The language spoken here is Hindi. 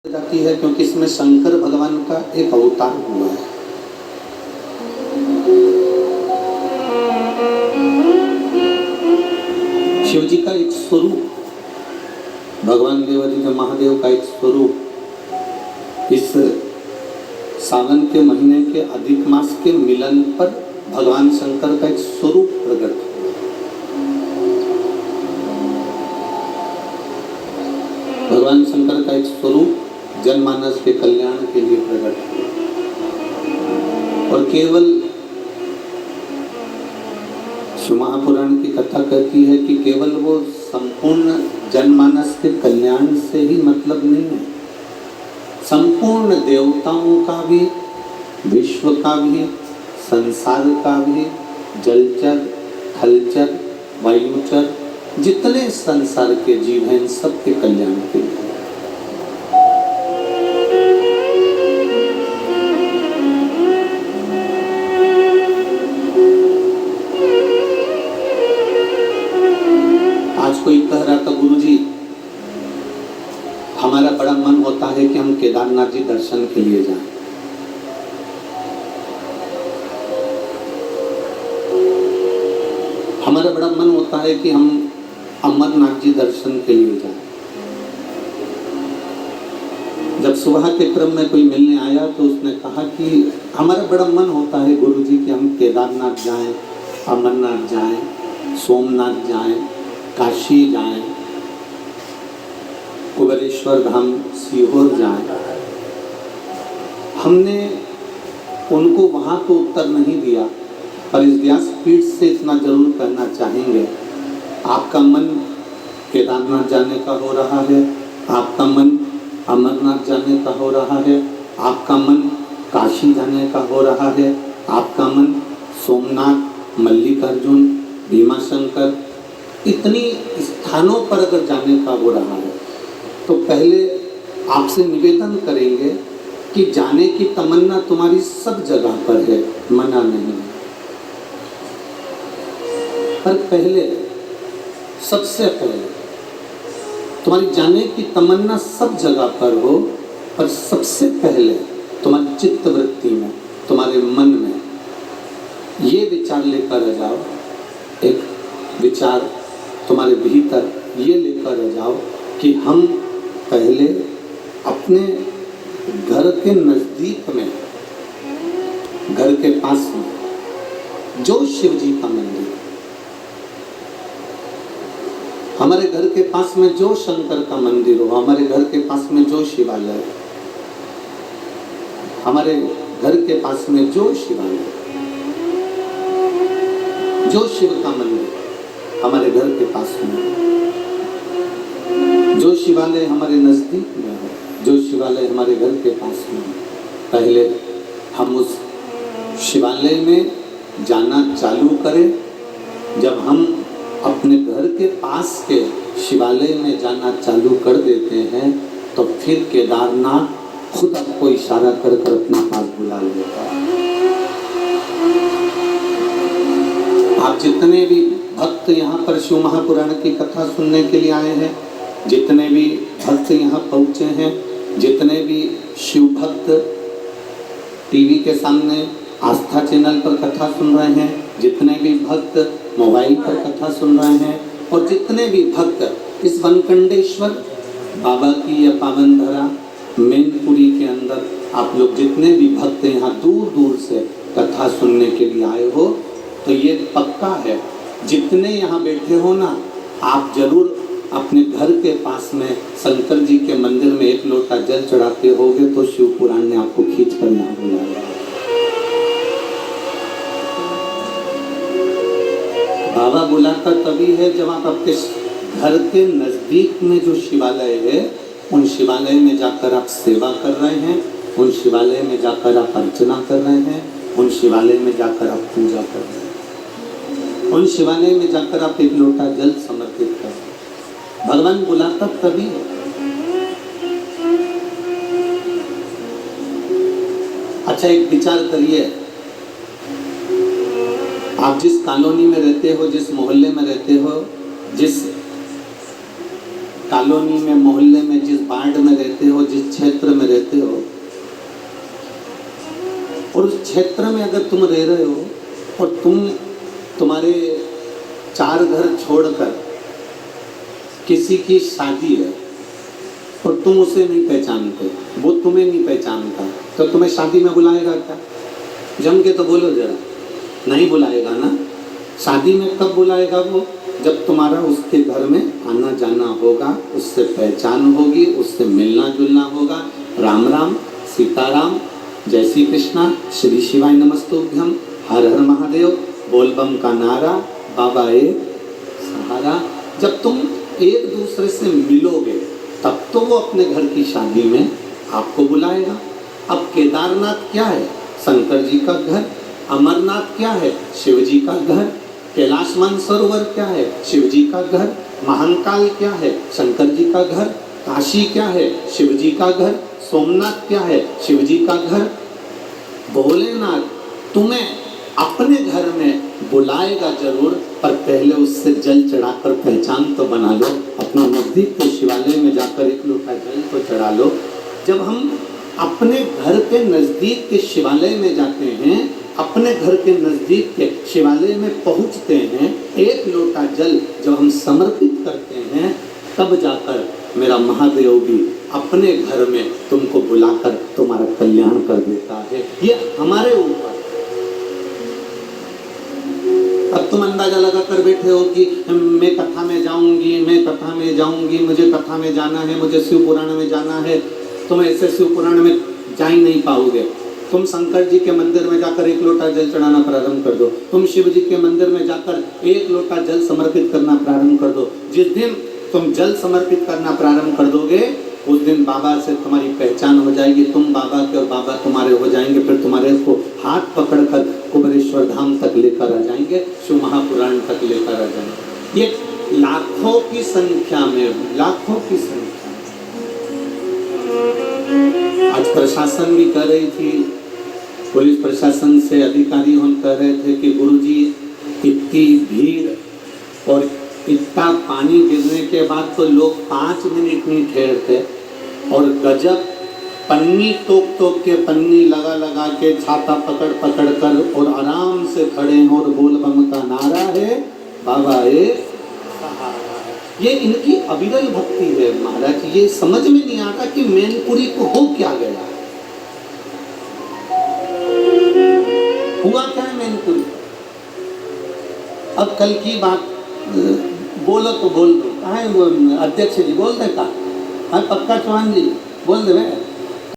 जाती है क्योंकि इसमें शंकर भगवान का एक अवतार हुआ है। शिव जी का एक स्वरूप, भगवान देवादिदेव महादेव का एक स्वरूप इस सावन के महीने के अधिक मास के मिलन पर भगवान शंकर का एक स्वरूप प्रकट हुआ। भगवान शंकर का एक स्वरूप जनमानस के कल्याण के लिए प्रकट हुआ और केवल शिव महापुराण की कथा कहती है कि केवल वो संपूर्ण जनमानस के कल्याण से ही मतलब नहीं है, संपूर्ण देवताओं का भी, विश्व का भी, संसार का भी, जलचर, थलचर, वायुचर, जितने संसार के जीव हैं सबके कल्याण के लिए। आज कोई कह रहा था, गुरुजी हमारा बड़ा मन होता है कि हम केदारनाथ जी दर्शन के लिए जाएं। हमारा बड़ा मन होता है कि हम अमरनाथ जी दर्शन के लिए जाएं। जब सुबह के क्रम में कोई मिलने आया तो उसने कहा कि हमारा बड़ा मन होता है गुरुजी कि हम केदारनाथ जाएं, अमरनाथ जाएं, सोमनाथ जाएं, काशी जाएं, कुबेरेश्वर धाम सीहोर जाएं। हमने उनको वहाँ तो उत्तर नहीं दिया, पर इस व्यासपीठ से इतना जरूर कहना चाहेंगे, आपका मन केदारनाथ जाने का हो रहा है, आपका मन अमरनाथ जाने का हो रहा है, आपका मन काशी जाने का हो रहा है, आपका मन सोमनाथ, मल्लिकार्जुन, भीमाशंकर, इतनी स्थानों पर अगर जाने का हो रहा है तो पहले आपसे निवेदन करेंगे कि जाने की तमन्ना तुम्हारी सब जगह पर है, मना नहीं है, पर पहले, सबसे पहले तुम्हारी जाने की तमन्ना सब जगह पर हो, पर सबसे पहले तुम्हारी चित्त वृत्ति में, तुम्हारे मन में ये विचार लेकर आ जाओ, एक विचार तुम्हारे भीतर ये लेकर आ जाओ कि हम पहले अपने घर के नजदीक में, घर के पास में जो शिव जी का मंदिर, हमारे घर के पास में जो शंकर का मंदिर हो, हमारे घर के पास में जो शिवालय, हमारे घर के पास में जो शिवालय, जो शिव का मंदिर हमारे घर के पास में, जो शिवालय हमारे नजदीक में हो, जो शिवालय हमारे घर के पास में हो, पहले हम उस शिवालय में जाना चालू करें। जब हम अपने घर के पास के शिवालय में जाना चालू कर देते हैं तो फिर केदारनाथ खुद आपको इशारा कर कर अपने पास बुला लेता है। आप जितने भी भक्त यहाँ पर शिव महापुराण की कथा सुनने के लिए आए हैं, जितने भी भक्त यहाँ पहुँचे हैं, जितने भी शिव भक्त टीवी के सामने आस्था चैनल पर कथा सुन रहे हैं, जितने भी भक्त मोबाइल पर कथा सुन रहे हैं और जितने भी भक्त इस वनकंडेश्वर बाबा की या पावन धरा मैनपुरी के अंदर, आप लोग जितने भी भक्त यहाँ दूर दूर से कथा सुनने के लिए आए हो, तो ये पक्का है, जितने यहाँ बैठे हो ना, आप जरूर अपने घर के पास में शंकर जी के मंदिर में एक लोटा जल चढ़ाते होगे तो शिव पुराण ने आपको खींच कर ना बुलाया। बाबा बुलाता तभी है जब आप आपके घर के नजदीक में जो शिवालय है, उन शिवालय में जाकर आप सेवा कर रहे हैं, उन शिवालय में जाकर आप अर्चना कर रहे हैं, उन शिवालय में जाकर आप पूजा कर रहे हैं, उन शिवालय में जाकर आप एक लोटा जल समर्पित कर रहे हैं। भगवान बुलाता तभी है। अच्छा, एक विचार करिए, आप जिस कॉलोनी में रहते हो, जिस मोहल्ले में रहते हो, जिस कॉलोनी में, मोहल्ले में, जिस वार्ड में रहते हो, जिस क्षेत्र में रहते हो, और उस क्षेत्र में अगर तुम रह रहे हो और तुम्हारे 4 घर छोड़कर किसी की शादी है और तुम उसे नहीं पहचानते, वो तुम्हें नहीं पहचानता, तो तुम्हें शादी में बुलाएगा क्या? जम के तो बोलो जरा, नहीं बुलाएगा ना। शादी में कब बुलाएगा वो? जब तुम्हारा उसके घर में आना जाना होगा, उससे पहचान होगी, उससे मिलना जुलना होगा। राम राम, सीताराम, जय श्री कृष्णा, श्री शिवाय नमस्तुभ्यम, हर हर महादेव, बोलबम का नारा, बाबा एक सहारा। जब तुम एक दूसरे से मिलोगे तब तो वो अपने घर की शादी में आपको बुलाएगा। अब केदारनाथ क्या है? शंकर जी का घर। अमरनाथ क्या है? शिव जी का घर। कैलाश मानसरोवर क्या है? शिव जी का घर। महाकाल क्या है? शंकर जी का घर। काशी क्या है? शिव जी का घर। सोमनाथ क्या है? शिव जी का घर। भोलेनाथ तुम्हें अपने घर में बुलाएगा जरूर, पर पहले उससे जल चढ़ाकर पहचान तो बना लो। अपना नजदीक के शिवालय में जाकर 1 लोटा जल तो चढ़ा लो। जब हम अपने घर के नजदीक के शिवालय में जाते हैं, अपने घर के नजदीक के शिवालय में पहुंचते हैं, 1 लोटा जल जब हम समर्पित करते हैं, तब जाकर मेरा महादेव भी अपने घर में तुमको बुलाकर तुम्हारा कल्याण कर देता है। ये हमारे ऊपर। अब तुम अंदाजा लगा कर बैठे हो कि मैं कथा में जाऊंगी, मैं कथा में जाऊंगी, मुझे कथा में जाना है, मुझे शिव पुराण में जाना है। तुम ऐसे शिव पुराण में जा ही नहीं पाओगे। तुम शंकर जी के मंदिर में जाकर 1 लोटा जल चढ़ाना प्रारंभ कर दो। तुम शिव जी के मंदिर में जाकर 1 लोटा जल समर्पित करना प्रारंभ कर दो। जिस दिन तुम जल समर्पित करना प्रारंभ कर दोगे, उस दिन बाबा से तुम्हारी पहचान हो जाएगी, तुम बाबा के और बाबा तुम्हारे हो जाएंगे। फिर तुम्हारे को हाथ पकड़कर कुबेरेश्वर धाम तक लेकर आ जाएंगे, शिव महापुराण तक लेकर आ जाएंगे। ये लाखों की संख्या में, लाखों की संख्या। आज प्रशासन भी कह रही थी, पुलिस प्रशासन से अधिकारी हम कह रहे थे कि गुरुजी इतनी भीड़ और इतना पानी गिरने के बाद तो लोग 5 मिनट नहीं ठहरते, और गजब पन्नी टोक के, पन्नी लगा लगा के, छाता पकड़ पकड़ कर और आराम से खड़े हैं और बोल बम का नारा है, बाबा एक सहारा। ये इनकी अविरल भक्ति है महाराज। ये समझ में नहीं आता कि मैनपुरी को हो क्या गया, हुआ क्या है मैनपुरी। अब कल की बात बोलो तो बोल दो, कहा है वो अध्यक्ष जी, बोल दे का? हाँ पक्का चौहान जी बोल दे।